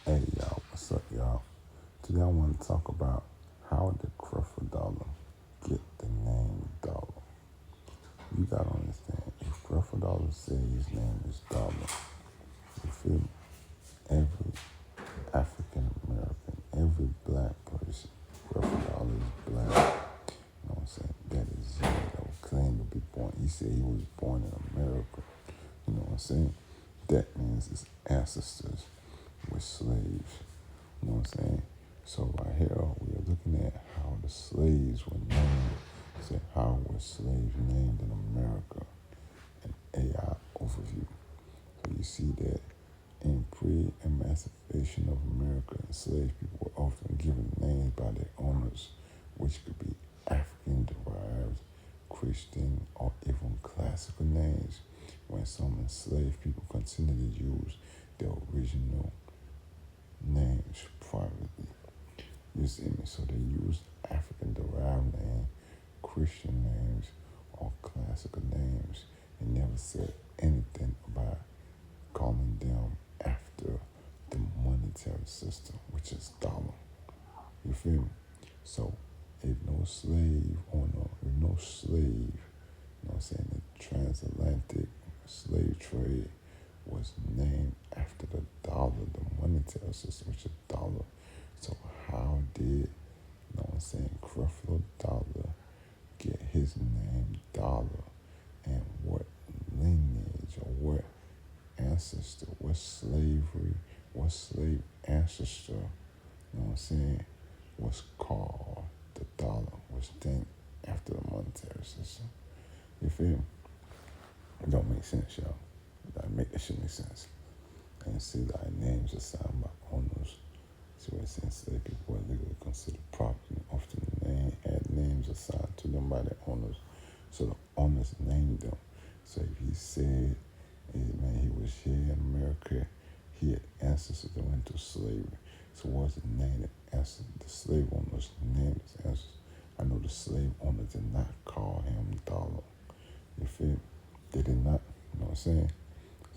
Hey y'all, what's up y'all? Today I want to talk about how did creflo dollar get the name dollar. You gotta understand, if creflo dollar said his name is dollar, you feel me? Every African American, every black person, creflo dollar is black. You know what I'm saying? That is him that would claim to be born. He said he was born in America. You know what I'm saying? That means his ancestors were slaves. You know what I'm saying? So right here we are looking at how the slaves were named. So how were slaves named in America? An AI overview. So you see that in pre-emancipation of America, enslaved people were often given names by their owners, which could be African-derived, Christian, or even classical names, when some enslaved people continued to use their original names privately. You see me? So they used African-derived names, Christian names, or classical names, and never said anything about calling them after the monetary system, which is dollar. You feel me? So if no slave owner, if no slave, you know what I'm saying, the transatlantic slave trade was named after the dollar, the monetary system, which is dollar. So how did, you know what I'm saying, creflo dollar get his name dollar? And what lineage or what ancestor, what slavery, what slave ancestor, you know what I'm saying, was called the dollar, was named after the monetary system? You feel me? It don't make sense, y'all. That shit make sense. And see, like names assigned by owners. See what it says? Slave people are legally considered property. Often had names assigned to them by their owners. So the owners named them. So if he said, man, he was here in America, he had ancestors that went to slavery. So what's the name that the slave owners named his ancestors? I know the slave owners did not call him dollar. You feel me? They did not. You know what I'm saying?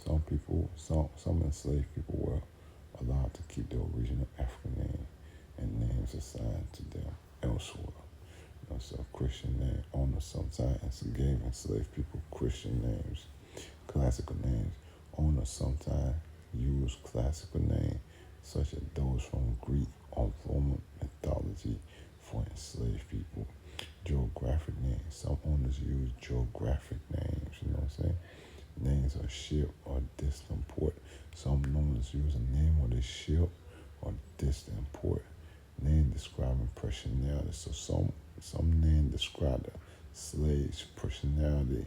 Some people, some enslaved people were allowed to keep their original African name and names assigned to them elsewhere. You know, so Christian name owners sometimes gave enslaved people Christian names, classical names. Owners sometimes used classical names such as those from Greek or Roman mythology for enslaved people. Geographic names. Some owners use geographic names, you know what I'm saying? Names of ship or distant port. Some owners use a name of the ship or distant port. Name describing personality. So some names describe the slave's personality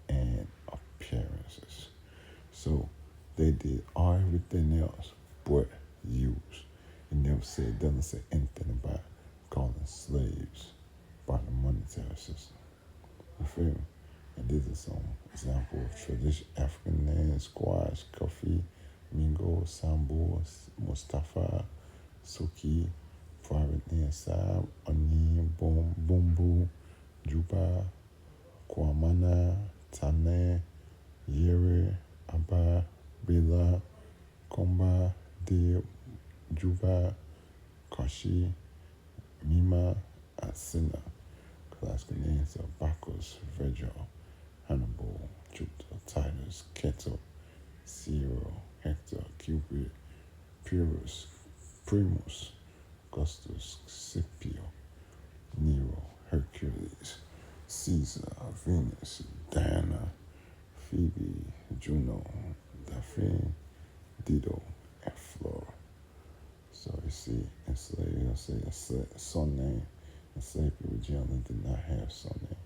and appearances. So they did everything else but use. It doesn't say anything about calling slaves by the monetary system. You feel me? And this is some example of traditional African names: squash, coffee, mingo, sambo, Mustafa, suki, private name, sab, ani, bumbu, juba, kwamana, tane, yere, aba, bila, komba, de, juba, kashi, mima, asina. Classical names are Bacchus, Virgil, Hannibal, Jupiter, Titus, Keto, Zero, Hector, Cupid, Pyrrhus, Primus, Augustus, Scipio, Nero, Hercules, Caesar, Venus, Diana, Phoebe, Juno, Daphne, Dido, and Flora. So you see, enslaved, say a son name. Enslaved people generally did not have son name,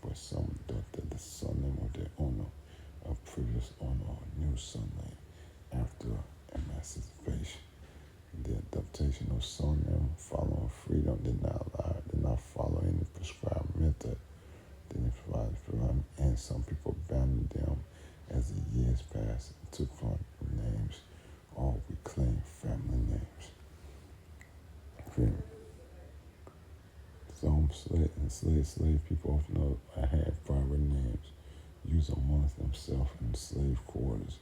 but some adopted the son name of their owner, a previous owner, or new son name after emancipation. The adaptation of son name following freedom did not follow any prescribed method. Didn't provide freedom, and some people abandoned them as the years passed and took on names or reclaimed family names. Some enslaved people often had private names used amongst themselves in slave quarters,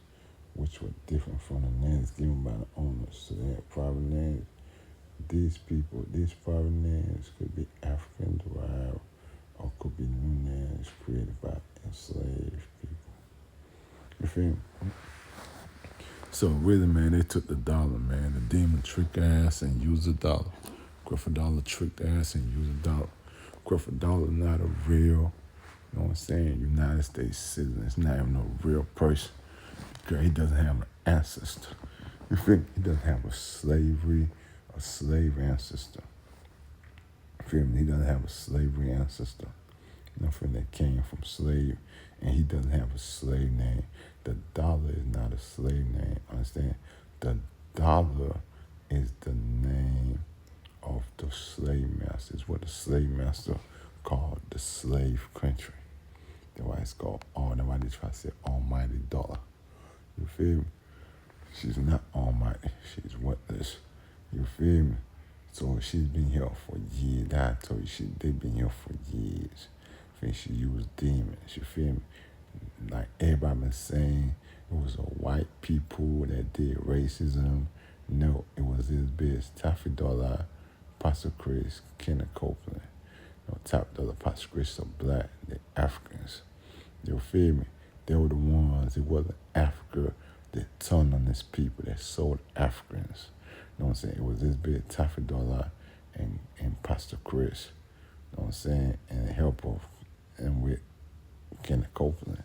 which were different from the names given by the owners. So they had private names. These private names could be African derived or could be new names created by enslaved people. You feel me? So really, man, they took the dollar, man. The demon tricked ass and used the dollar. Creflo Dollar tricked ass and used the dollar. Creflo Dollar not a real, you know what I'm saying, United States citizen. It's not even a real person. Because he doesn't have an ancestor. You feel me? He doesn't have a slave ancestor. You feel me? He doesn't have a slavery ancestor. Nothing that came from slave, and he doesn't have a slave name. The dollar is not a slave name. Understand? The dollar is the name of the slave master. It's what the slave master called the slave country. That's why it's called that's why they try to say almighty dollar. You feel me? She's not almighty. She's worthless. You feel me? So she's been here for years. I told you they've been here for years. I think she used demons. You feel me? Like everybody been saying, it was a white people that did racism. No, it was this bitch, Taffy Dollar, Pastor Chris, Kenneth Copeland. Top Dollar, Pastor Chris are black. They're Africans. You feel me? They were the ones, it wasn't Africa that turned on these people that sold Africans. You know what I'm saying? It was this big Taffy Dollar and Pastor Chris. You know what I'm saying? And the help of, and with Kenneth Copeland.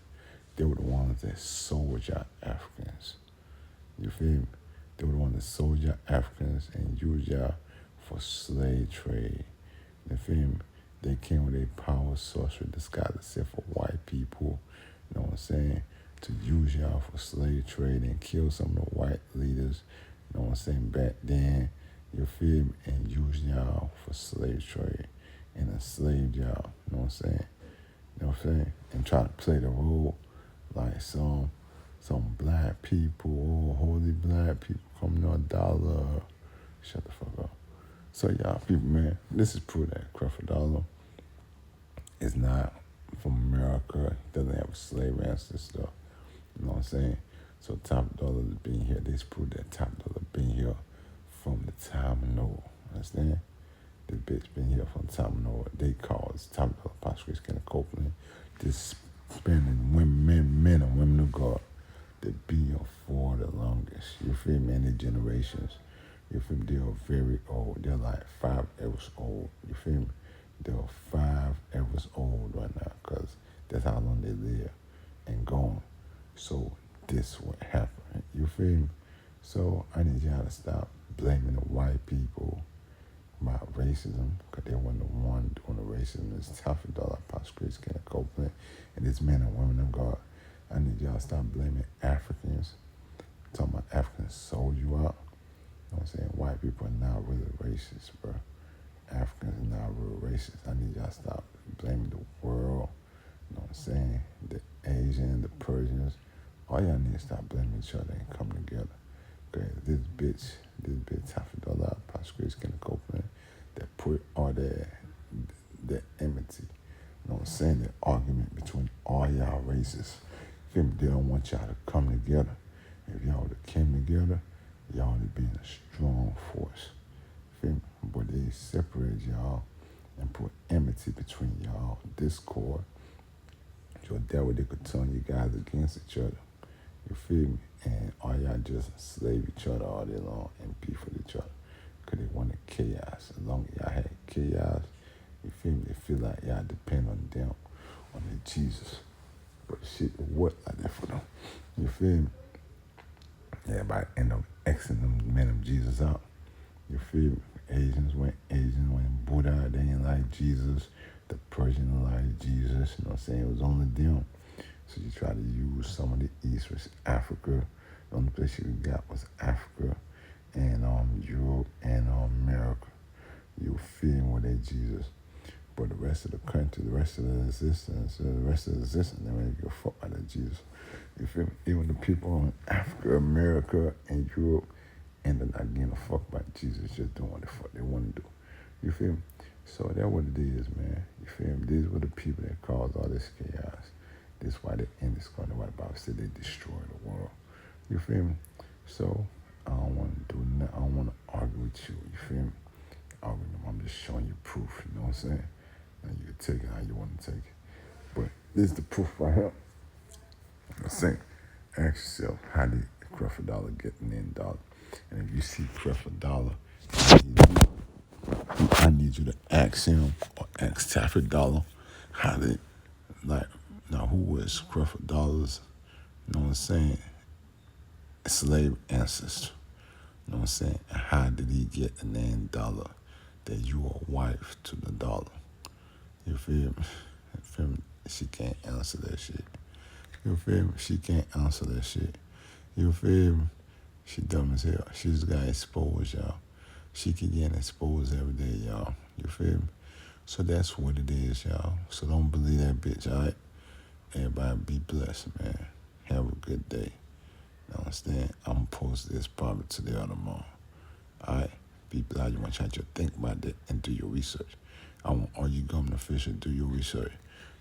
They were the ones that sold y'all Africans. You feel me? They were the ones that sold y'all Africans and used y'all for slave trade. You feel me? They came with a power sorcery disguised itself for white people. You know what I'm saying? To use y'all for slave trade and kill some of the white leaders. You know what I'm saying? Back then, you feel me? And use y'all for slave trade and enslaved y'all. You know what I'm saying? You know what I'm saying? And try to play the role like some black people, holy black people coming on a dollar. Shut the fuck up. So y'all people, man, this is proof that Creflo Dollar is not from America. He doesn't have a slave ancestor. You know what I'm saying? So Top Dollar being here, this proof that Top Dollar been here from the time of Noah. Understand? This bitch been here from the time of Noah. They call us Top Dollar, Pastor Chris, Kenneth Copeland. This spending men and women of God that be here for the longest. You feel me? And the generations. You feel me? They are very old. They're like 5 hours old. You feel me? They're 5 hours old right now because that's how long they live and gone. So this what happened. You feel me? So I need y'all to stop blaming the white people about racism because they weren't the one doing the racism. It's Taffy Dollar, Pastor Chris, Kenneth Copeland, and it's men and women of God. I need y'all to stop blaming Africans. I'm talking about Africans sold you out. You know what I'm saying? White people are not really racist, bro. Africans are not real racist. I need y'all to stop blaming the world. You know what I'm saying? The Asians, the Persians. All y'all need to stop blaming each other and come together. Okay, this bitch Taffy Dollar, Pastor Chris, Kenneth Copeland, that put all that enmity. You know what I'm saying? The argument between all y'all races. Feel me? They don't want y'all to come together. If y'all would have came together, y'all would have been a strong force. Feel me? But they separated y'all and put enmity between y'all, discord. So that way they could turn you guys against each other. You feel me? And all y'all just enslave each other all day long and beef with each other. Because they wanted chaos. As long as y'all had chaos, you feel me? They feel like y'all depend on them, on their Jesus. But shit will work like that for them. You feel me? Everybody end up Xing them men of Jesus out. You feel me? Asians went Buddha, they didn't like Jesus. The Persians didn't like Jesus. You know what I'm saying? It was only them. So you try to use some of the East, which is Africa. The only place you got was Africa and Europe and America. You feel me with that Jesus. But the rest of the country, the rest of the existence, they don't give a fuck about that Jesus. You feel me? Even the people in Africa, America, and Europe ended up not giving a fuck about Jesus, just doing what the fuck they want to do. You feel me? So that's what it is, man. You feel me? These were the people that caused all this chaos. This is why the end is going. Why the Bible said they destroy the world. You feel me? So I don't want to do nothing. I don't want to argue with you. You feel me? Arguing. I'm just showing you proof. You know what I'm saying? And you can take it how you want to take it. But this is the proof right here. I'm saying, ask yourself, how did Creflo Dollar get the name Dollar? And if you see Creflo Dollar, I need you to ask him or ask Taffy Dollar how did, like, now who was Creflo Dollar's, you know what I'm saying, slave ancestor? You know what I'm saying? And how did he get the name Dollar? That you are wife to the dollar. You feel me? You feel me? She can't answer that shit. You feel me? She can't answer that shit. You feel me? She dumb as hell. She just got exposed, y'all. She keep getting exposed every day, y'all. You feel me? So that's what it is, y'all. So don't believe that bitch, all right? Everybody be blessed, man. Have a good day. You understand? I'm going to post this probably today or tomorrow. All right? Be blessed. You want to try to think about that and do your research. I want all you government officials to do your research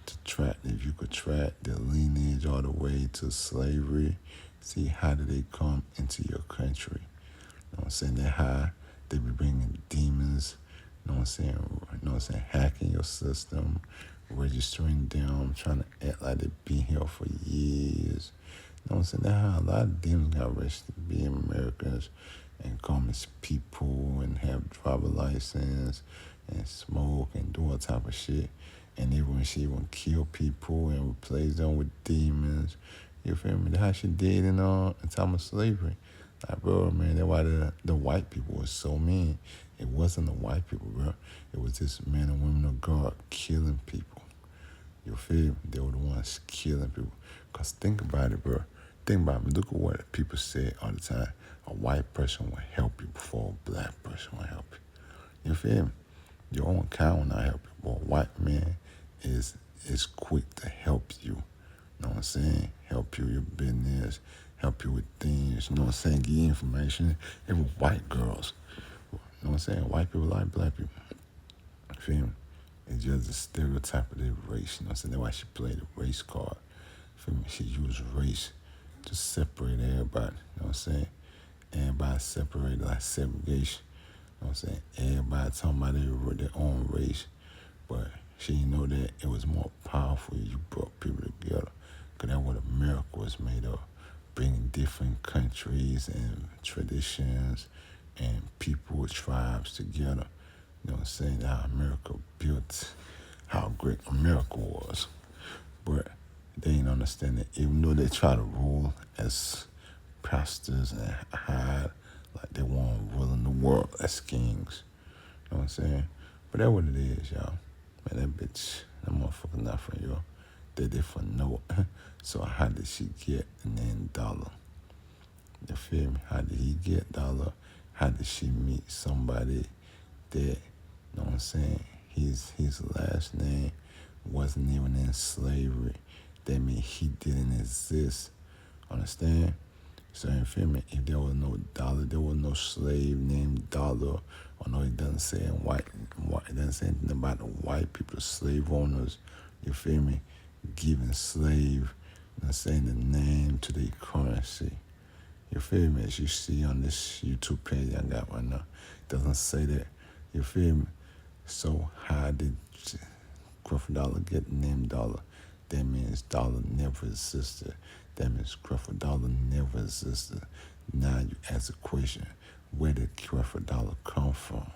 to track, if you could track the lineage all the way to slavery, see how did they come into your country. You know what I'm saying? That how they be bringing demons, you know what I'm saying? You know what I'm saying? Hacking your system, registering them, trying to act like they've been here for years. You know what I'm saying? That's how a lot of demons got registered to be Americans and come as people and have driver license and smoke and do all type of shit. And even she even kill people and replace them with demons. You feel me? That's how she did in time of slavery. Like, bro, man, that's why the white people was so mean. It wasn't the white people, bro. It was just men and women of God killing people. You feel me? They were the ones killing people. Because think about it, bro. Think about it. Look at what people say all the time. A white person will help you before a black person will help you. You feel me? Your own kind will not help you. But a white man is quick to help you. You know what I'm saying? Help you with your business, help you with things, you know what I'm saying? Give you information. Even white girls. You know what I'm saying? White people like black people. You feel me? It's just a stereotype of their race. You know what I'm saying? That's why she played the race card. You feel me? She used race to separate everybody. You know what I'm saying? Everybody separated like segregation. You know what I'm saying? Everybody talking about their own race. But she didn't know that it was more powerful if you brought people together. Because that's what America was made of. Bringing different countries and traditions and people, tribes together. You know what I'm saying? How America built, how great America was. But they didn't understand that even though they try to rule as pastors and hide like they weren't ruling the world as kings. You know what I'm saying? But that's what it is, y'all. Man, that motherfucker not from you. They from Noah. So how did she get the name Dollar? You feel me? How did he get Dollar? How did she meet somebody that, you know what I'm saying, his last name wasn't even in slavery? That means he didn't exist. Understand? So you feel me? If there was no dollar, there was no slave named Dollar. Or no, it doesn't say in white. It doesn't say anything about the white people, the slave owners. You feel me? Giving slave, you know, saying the name to their currency. You feel me? As you see on this YouTube page I got right now, it doesn't say that. You feel me? So how did Creflo Dollar get the name Dollar? That means Dollar never existed. That means Creflo Dollar never existed. Now you ask the question, where did Creflo Dollar come from?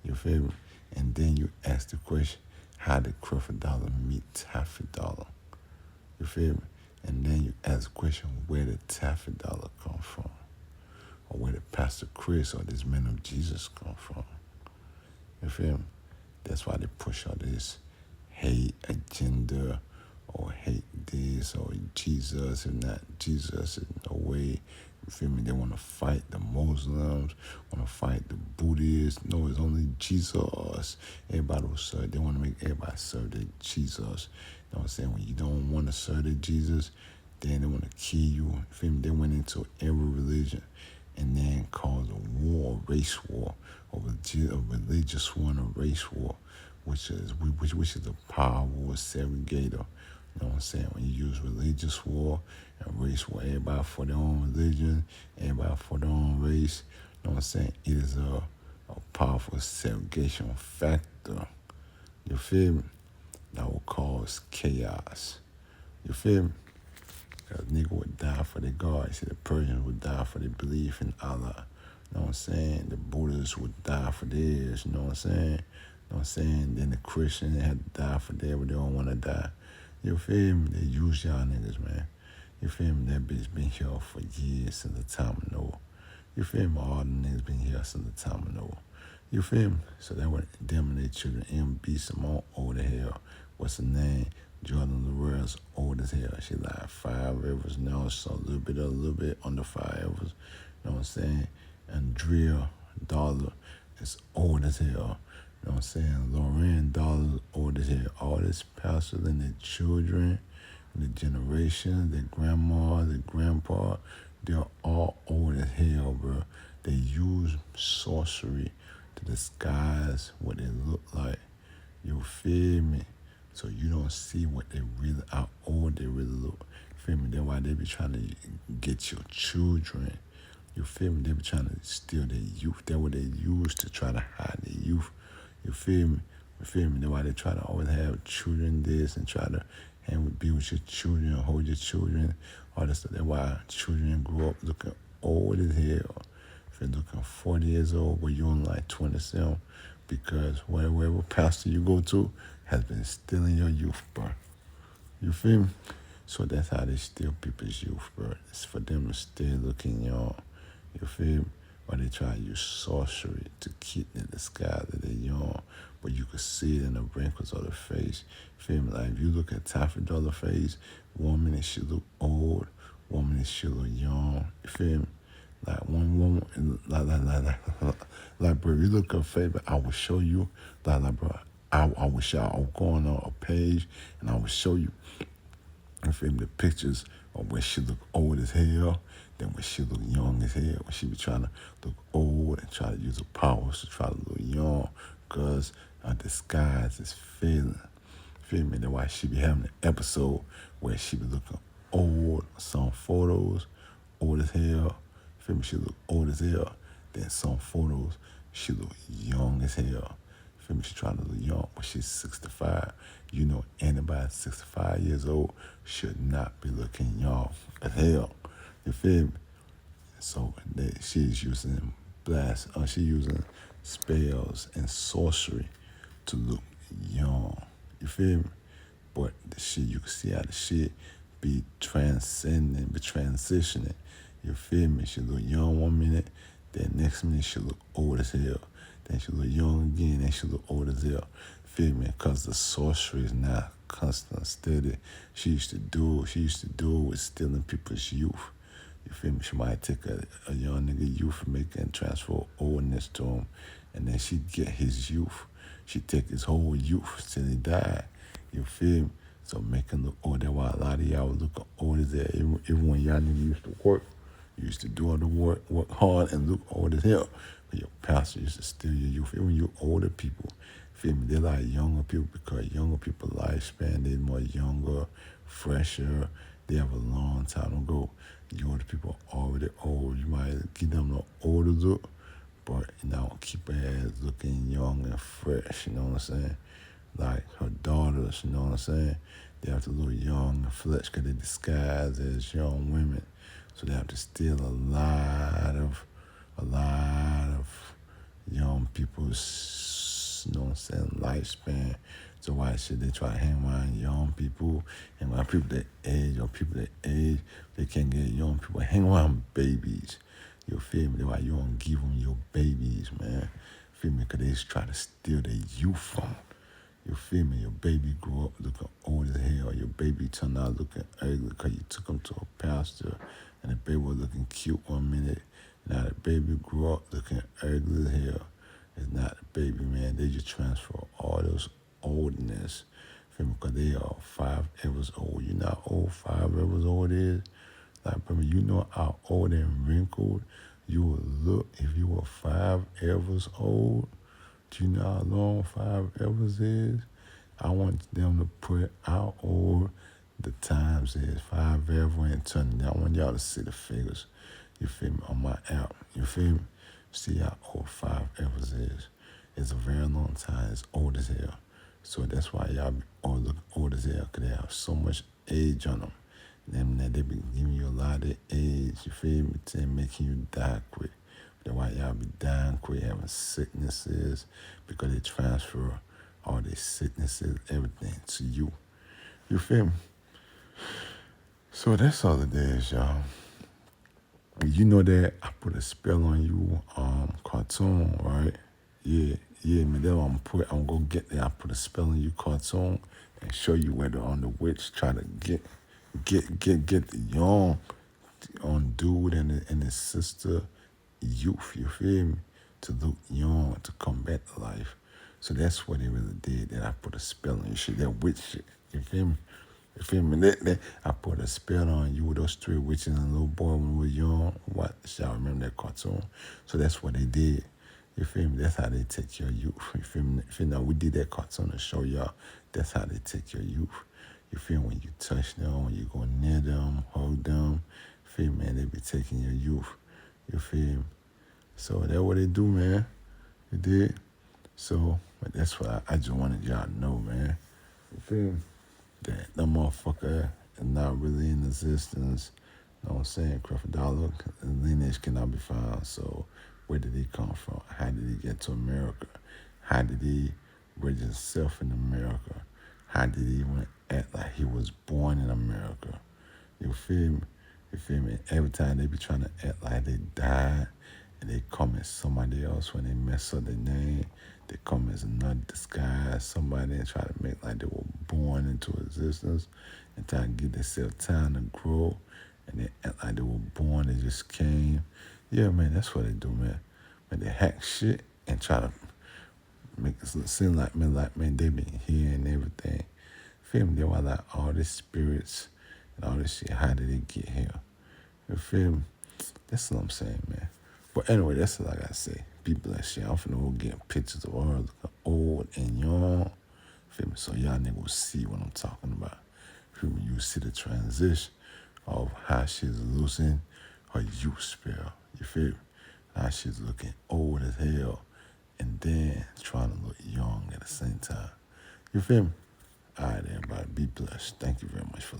You feel me? And then you ask the question, how did Creflo Dollar meet Taffy Dollar? You feel me? And then you ask the question, where did Taffy Dollar come from? Or where did Pastor Chris or this man of Jesus come from? You feel me? That's why they push all this hate agenda or hate this or Jesus and not Jesus in no way. You feel me? They want to fight the Muslims, want to fight the Buddhists. No, it's only Jesus. Everybody will serve. They want to make everybody serve their Jesus. You know what I'm saying? When you don't want to serve their Jesus, then they want to kill you. You feel me? They went into every religion and then caused a war, a race war, a religious one, a race war, which is a power war segregator. You know what I'm saying? When you use religious war and race war, everybody for their own religion, everybody for their own race, you know what I'm saying? It is a powerful segregation factor. You feel me? That will cause chaos. You feel me? Because nigga would die for their God. You see, the Persians would die for their belief in Allah. You know what I'm saying? The Buddhists would die for theirs. You know what I'm saying? You know what I'm saying? Then the Christians had to die for theirs, but they don't want to die. You feel me? They use y'all niggas, man. You feel me? That bitch been here for years since the time of Noah. You feel me? All the niggas been here since the time of Noah. You feel me? So that would them and their children, MB Simone, old as hell. What's her name? Jordan Lorel's old as hell. She like 5 rivers now, so a little bit under 5 rivers. You know what I'm saying? Andrea Dollar is old as hell. You know what I'm saying? Lauren Dollar old as hell. All this pastors and their children, the generation, their grandma, their grandpa, they're all old as hell, bro. They use sorcery to disguise what they look like. You feel me? So you don't see what they really, how old they really look. You feel me? That's why they be trying to get your children. You feel me? They be trying to steal their youth. That's what they use to try to hide their youth. You feel me? You feel me? That's why they try to always have children this and try to be with your children, hold your children, all that stuff. That's why children grow up looking old as hell. If you're looking 40 years old, but you're only like 27, because wherever pastor you go to has been stealing your youth, bro. You feel me? So that's how they steal people's youth, bro. It's for them to stay looking young. You feel me? Or they try to use sorcery to keep the disguise that they're young, but you can see it in the wrinkles of the face. You feel me? Like if you look at Taffy Dollar face, 1 minute she look old, 1 minute she look young. You feel me? Like one woman, like bro, you look at her face, but I will show you, like bro, I wish I was going on a page and I would show you, you feel me, the pictures of when she look old as hell, then when she look young as hell, when she be trying to look old and try to use her powers to try to look young, because her disguise is failing. Feel me? That's why she be having an episode where she be looking old, some photos, old as hell. Feel me? She look old as hell. Then some photos, she look young as hell. Feel me? She trying to look young, but she's 65. You know, anybody 65 years old should not be looking young as hell. You feel me? So she's using she's using spells and sorcery to look young. You feel me? But the shit, you can see how the shit be transcending, be transitioning. You feel me? She look young 1 minute, then next minute she look old as hell. Then she look young again, then she look old as hell. Feel me? Because the sorcery is not constant, steady. She used to do it with stealing people's youth. You feel me? She might take a young nigga youth and make and transfer oldness to him, and then she get his youth. She take his whole youth till he died. You feel me? So making look old. That's why a lot of y'all was looking old as hell. Even when y'all niggas used to work, you used to do all the work hard and look old as hell. But your pastor used to steal your youth. Even you older people, feel me? They like younger people because younger people lifespan, they're more younger, fresher. They have a long time to go. You older people are already old. You might give them the older look, but keep her ass looking young and fresh. You know what I'm saying? Like her daughters, you know what I'm saying? They have to look young and fresh because they disguise as young women. So they have to steal a lot of young people's, you know what I'm saying, lifespan. So why should they try to hang around young people, hang around people that age, or people that age, they can't get young people, hang around babies. You feel me? That's why you don't give them your babies, man. Feel me? Because they just try to steal their youth from them. You feel me? Your baby grew up looking old as hell. Your baby turned out looking ugly because you took him to a pastor, and the baby was looking cute 1 minute. Now the baby grew up looking ugly as hell. It's not the baby, man. They just transfer all those oldness. Feel me? Because they are 5 years old. You know how old 5 years old is? Like, brother, you know how old and wrinkled you would look if you were 5 years old? Do you know how long 5 years is? I want them to put how old the times is 5 everywhere and turning. I want y'all to see the figures. You feel me? On my app. You feel me? See how old 5 evers is. It's a very long time. It's old as hell. So that's why y'all be old as hell, because they have so much age on them. Them that they be giving you a lot of age, you feel me? To making you die quick. That's why y'all be dying quick, having sicknesses, because they transfer all these sicknesses, everything to you. You feel me? So that's all it is, y'all. You know that I put a spell on you, cartoon, right? Yeah, man. That's what I'm gonna get there. I put a spell on you, cartoon, and show you where the witch try to get the young on dude and his sister youth. You feel me? To look young, to come back to life. So that's what they really did. That I put a spell on you. Shit, that witch shit. You feel me? You feel me? I put a spell on you with those 3 witches and a little boy when we were young. What? Y'all remember that cartoon? So that's what they did. You feel me? That's how they take your youth. You feel me? We did that cartoon to show y'all. That's how they take your youth. You feel me? When you touch them, when you go near them, hold them. Feel me? Man, they be taking your youth. You feel me? So that's what they do, man. You did. So but that's what I just wanted y'all to know, man. You feel me? That the motherfucker is not really in existence. You know what I'm saying? Creflo lineage cannot be found. So where did he come from? How did he get to America? How did he register himself in America? How did he even act like he was born in America? You feel me? You feel me? Every time they be trying to act like they died and they come as somebody else when they mess up their name, they come as another disguise, somebody, and try to make like they were born into existence and try to give themselves time to grow, and they act like they were born, they just came. Yeah, man, that's what they do, man. Man, they hack shit and try to make it seem like, man, they been here and everything. Feel me? They were like all these spirits and all this shit. How did they get here? You feel me? That's what I'm saying, man. But anyway, that's all I gotta say. Be blessed, y'all. I'm finna go get pictures of her looking old and young. Feel me? So y'all niggas will see what I'm talking about. Feel me? You see the transition of how she's losing her youth spell. You feel me? How she's looking old as hell and then trying to look young at the same time. You feel me? All right, everybody. Be blessed. Thank you very much for